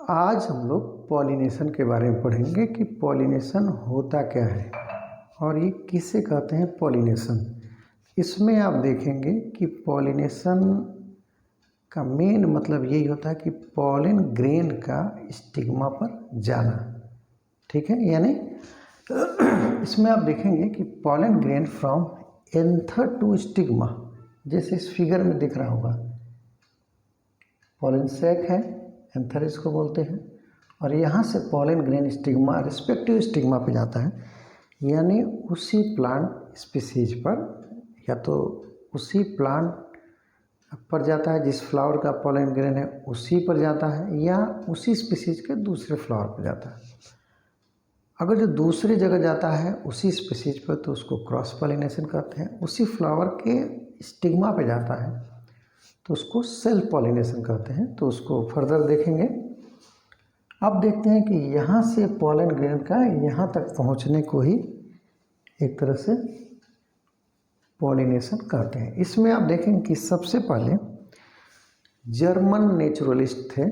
आज हम लोग पॉलिनेशन के बारे में पढ़ेंगे कि पॉलिनेशन होता क्या है और ये किसे कहते हैं पॉलिनेशन। इसमें आप देखेंगे कि पॉलिनेशन का मेन मतलब यही होता है कि पॉलिन ग्रेन का स्टिग्मा पर जाना। ठीक है, यानी इसमें आप देखेंगे कि pollen grain from anther to stigma, जैसे इस फिगर में दिख रहा होगा, पॉलिन सैक है, एंथर इसको बोलते हैं, और यहाँ से pollen grain stigma respective stigma पे जाता है, यानी उसी प्लांट स्पीसीज पर या तो उसी प्लांट पर जाता है जिस फ्लावर का पॉलिन ग्रेन है उसी पर जाता है, या उसी स्पीसीज के दूसरे फ्लावर पर जाता है। अगर जो दूसरी जगह जाता है उसी स्पीसीज पर तो उसको क्रॉस पॉलिनेशन कहते हैं। उसी फ्लावर के स्टिग्मा पे जाता है तो उसको सेल्फ पॉलिनेशन कहते हैं। तो उसको फर्दर देखेंगे। अब देखते हैं कि यहाँ से पॉलन ग्रेन का यहाँ तक पहुँचने को ही एक तरह से पॉलिनेशन कहते हैं। इसमें आप देखेंगे कि सबसे पहले जर्मन नेचुरलिस्ट थे,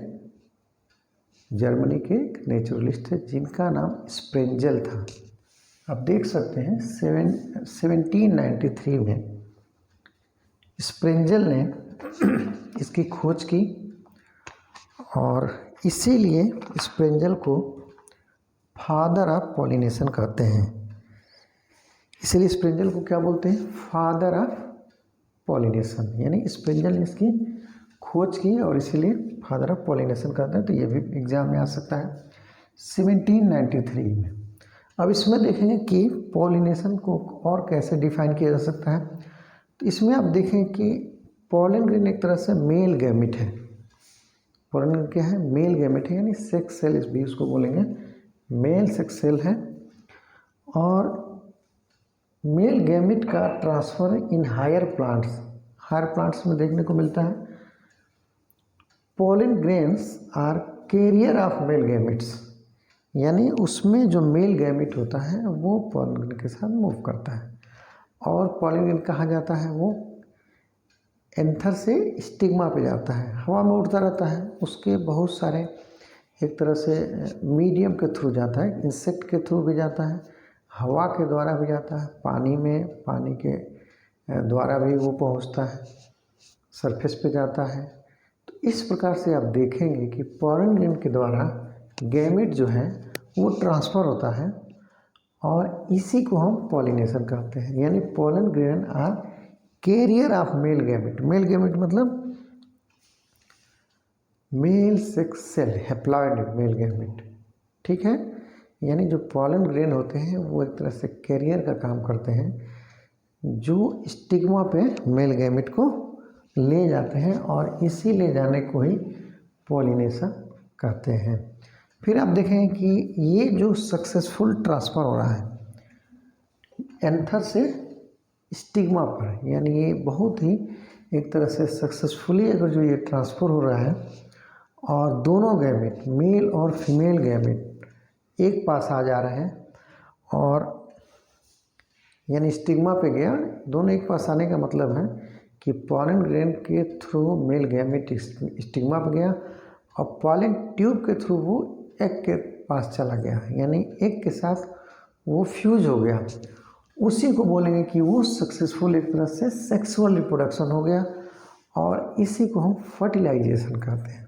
जर्मनी के एक नेचुरलिस्ट थे जिनका नाम स्प्रेंजल था। आप देख सकते हैं 1793 में स्प्रेंजल ने इसकी खोज की और इसीलिए स्प्रेंजल को फादर ऑफ पॉलिनेशन कहते हैं। इसीलिए स्प्रेंजल को क्या बोलते हैं? फादर ऑफ पॉलिनेशन, यानी स्प्रेंजल ने इसकी खोज की और इसीलिए फादर ऑफ पॉलिनेशन कहते हैं। तो ये भी एग्जाम में आ सकता है 1793 में। अब इसमें देखेंगे कि पॉलिनेशन को और कैसे डिफाइन किया जा सकता है। तो इसमें आप देखें कि पॉलन ग्रेन एक तरह से मेल गैमेट है। पॉलन ग्रेन क्या है? मेल गैमेट है, यानी सेक्स सेल भी उसको बोलेंगे, मेल सेक्स सेल है। और मेल गैमेट का ट्रांसफर इन हायर प्लांट्स में देखने को मिलता है। Pollen grains are carrier of male gametes, यानी उसमें जो मेल गैमेट होता है वो पॉलन ग्रेन के साथ मूव करता है। और पॉलन ग्रेन कहाँ जाता है? वो एंथर से स्टिग्मा पे जाता है, हवा में उड़ता रहता है। उसके बहुत सारे एक तरह से मीडियम के थ्रू जाता है, इंसेक्ट के थ्रू भी जाता है, हवा के द्वारा भी जाता है, पानी के द्वारा भी वो पहुंचता है, सरफेस पे जाता है। तो इस प्रकार से आप देखेंगे कि पॉलन ग्रेन के द्वारा गैमेट जो है वो ट्रांसफ़र होता है और इसी को हम पॉलिनेशन कहते हैं। यानी pollen grain are carrier of male gamete. Male gamete मतलब male sex cell, haploid male gamete. ठीक है, यानी जो पॉलन ग्रेन होते हैं वो एक तरह से कैरियर का काम करते हैं, जो स्टिग्मा पे मेल गैमेट को ले जाते हैं और इसी ले जाने को ही पॉलिनेशन कहते हैं। फिर आप देखेंगे कि ये जो सक्सेसफुल ट्रांसफ़र हो रहा है एंथर से स्टिग्मा पर, यानी ये बहुत ही एक तरह से सक्सेसफुली अगर जो ये ट्रांसफ़र हो रहा है और दोनों गैमेट मेल और फीमेल गैमेट एक पास आ जा रहे हैं, और यानी स्टिग्मा पे गया, दोनों एक पास आने का मतलब है कि पॉलन ग्रेन के थ्रू मेल गैमेट स्टिग्मा पे गया और पॉलन ट्यूब के थ्रू वो एग के पास चला गया, यानी एग के साथ वो फ्यूज हो गया। उसी को बोलेंगे कि वो सक्सेसफुल एक तरह से सेक्सुअल रिप्रोडक्शन हो गया, और इसी को हम फर्टिलाइजेशन कहते हैं।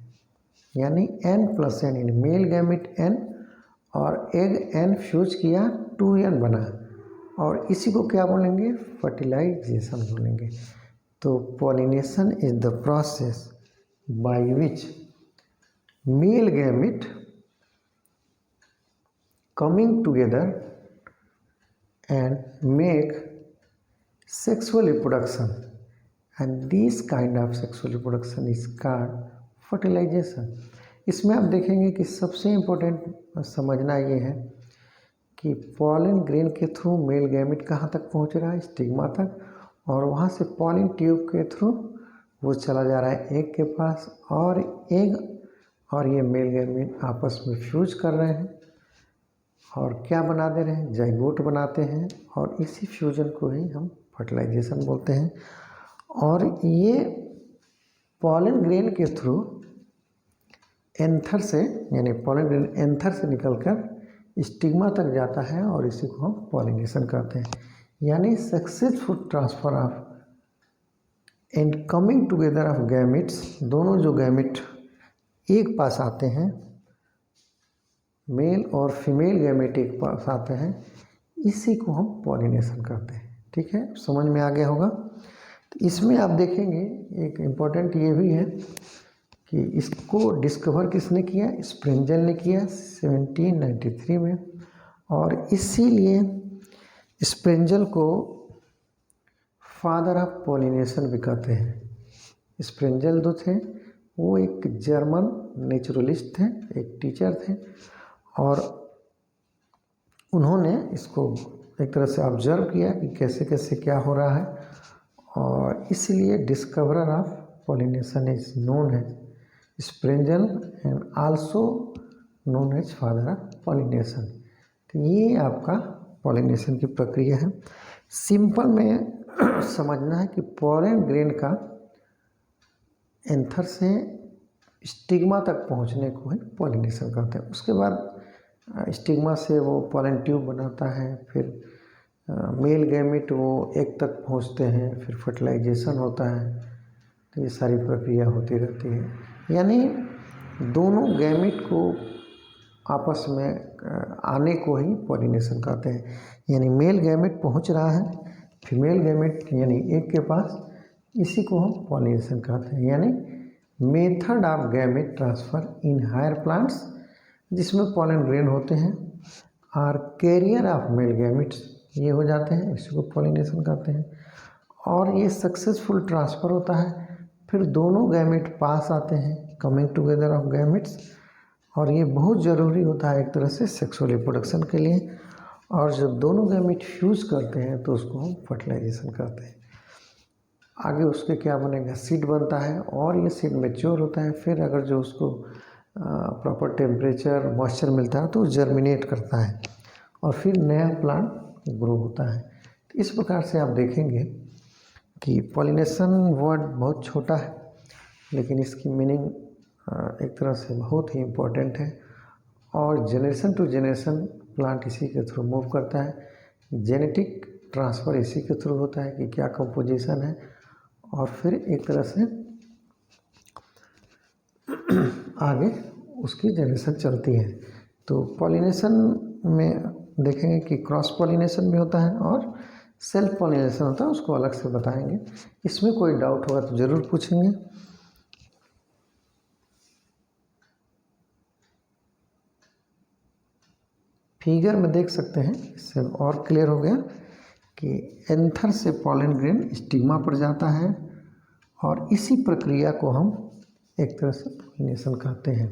यानी N+N, यानी मेल गैमेट N और एग N फ्यूज किया, 2N बना, और इसी को क्या बोलेंगे? फर्टिलाइजेशन बोलेंगे। तो pollination is the process by which male gamete coming together and make sexual reproduction, and this kind of sexual reproduction is called fertilization। इसमें आप देखेंगे कि सबसे इम्पोर्टेंट समझना ये है कि पॉलन ग्रेन के थ्रू मेल गैमेट कहाँ तक पहुँच रहा है? स्टिग्मा तक, और वहाँ से पॉलन ट्यूब के थ्रू वो चला जा रहा है एग के पास, और एग और ये मेल गैमेट आपस में फ्यूज कर रहे हैं और क्या बना दे रहे हैं? जाइगोट बनाते हैं, और इसी फ्यूजन को ही हम फर्टिलाइजेशन बोलते हैं। और ये पॉलन ग्रेन के थ्रू एंथर से यानी पॉलन ग्रेन एंथर से निकलकर स्टिग्मा तक जाता है और इसी को हम पॉलिनेशन कहते हैं। यानी successful transfer of and coming together of gametes, दोनों जो गैमेट एक पास आते हैं, मेल और फीमेल गैमेट एक पास आते हैं, इसी को हम पॉलिनेशन कहते हैं। ठीक है, समझ में आ गया होगा। तो इसमें आप देखेंगे एक इम्पोर्टेंट ये भी है कि इसको डिस्कवर किसने किया, स्प्रेंजल ने किया 1793 में, और इसीलिए स्प्रेंजल को फादर ऑफ पॉलिनेशन भी कहते हैं। स्प्रेंजल जो थे वो एक जर्मन नेचुरलिस्ट थे, एक टीचर थे, और उन्होंने इसको एक तरह से ऑब्जर्व किया कि कैसे कैसे क्या हो रहा है, और इसलिए discoverer of pollination is known as Sprengel and also known as father of pollination. तो ये आपका पॉलिनेशन की प्रक्रिया है। सिंपल में समझना है कि पॉलन ग्रेन का एंथर से स्टिग्मा तक पहुंचने को ही पॉलिनेशन कहते हैं। उसके बाद स्टिग्मा से वो पॉलन ट्यूब बनाता है, फिर मेल गैमेट वो एक तक पहुंचते हैं, फिर फर्टिलाइजेशन होता है। तो ये सारी प्रक्रिया होती रहती है। यानी दोनों गैमेट को आपस में आने को ही पॉलिनेशन कहते हैं। यानी मेल गैमेट पहुंच रहा है फीमेल गैमेट यानी एक के पास, इसी को हम पॉलिनेशन कहते हैं। यानी method of gamete transfer in higher plants, जिसमें पॉलन ग्रेन होते हैं, are carrier of male gametes, ये हो जाते हैं, इसी को पॉलिनेशन कहते हैं। और ये सक्सेसफुल ट्रांसफ़र होता है, फिर दोनों गैमेट पास आते हैं, कमिंग टुगेदर ऑफ गैमेट्स, और ये बहुत ज़रूरी होता है एक तरह से सेक्सुअल रिप्रोडक्शन के लिए। और जब दोनों गैमेट फ्यूज़ करते हैं तो उसको हम फर्टिलाइजेशन कहते हैं। आगे उसके क्या बनेगा, सीड बनता है, और ये सीड मैच्योर होता है। फिर अगर जो उसको प्रॉपर टेम्परेचर मॉइस्चर मिलता है तो जर्मिनेट करता है, और फिर नया प्लांट ग्रो होता है। तो इस प्रकार से आप देखेंगे कि पॉलिनेशन वर्ड बहुत छोटा है, लेकिन इसकी मीनिंग एक तरह से बहुत ही इम्पोर्टेंट है, और जनरेशन टू जनरेशन प्लांट इसी के थ्रू मूव करता है। जेनेटिक ट्रांसफ़र इसी के थ्रू होता है कि क्या कंपोजिशन है, और फिर एक तरह से आगे उसकी जनरेशन चलती है। तो पॉलिनेशन में देखेंगे कि क्रॉस पॉलिनेशन भी होता है और सेल्फ पॉलिनेशन होता है, उसको अलग से बताएंगे। इसमें कोई डाउट होगा तो ज़रूर पूछेंगे। फिगर में देख सकते हैं, इससे और क्लियर हो गया कि एंथर से पॉलन ग्रेन स्टिग्मा पर जाता है, और इसी प्रक्रिया को हम एक तरह से पॉलिनेशन कहते हैं।